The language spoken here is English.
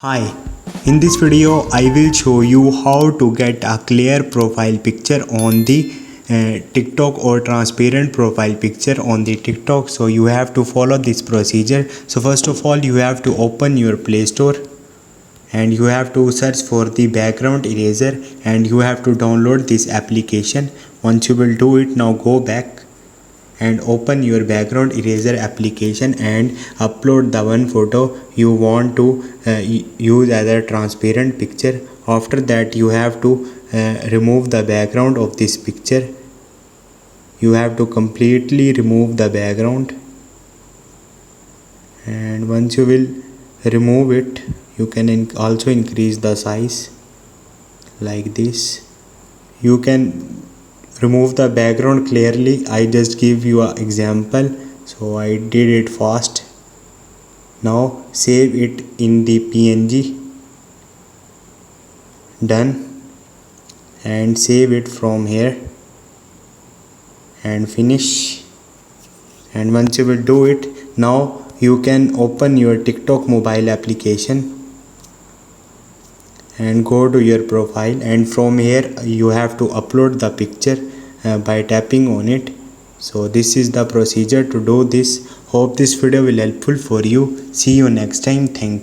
Hi, in this video I will show you how to get a clear profile picture on the TikTok or transparent profile picture on the TikTok. So you have to follow this procedure. So first of all you have to open your Play Store and you have to search for the background eraser and you have to download this application. Once you will do it, now go back and open your background eraser application and upload the one photo you want to use as a transparent picture. After that you have to remove the background of this picture. You have to completely remove the background, and once you will remove it, you can also increase the size like this. You can remove the background clearly. I just give you an example, so I did it fast. Now save it in the PNG. Done. And save it from here and finish. And once you will do it, now you can open your TikTok mobile application and go to your profile, and from here you have to upload the picture by tapping on it. So this is the procedure to do this. Hope this video will helpful for you. See you next time. Thank you.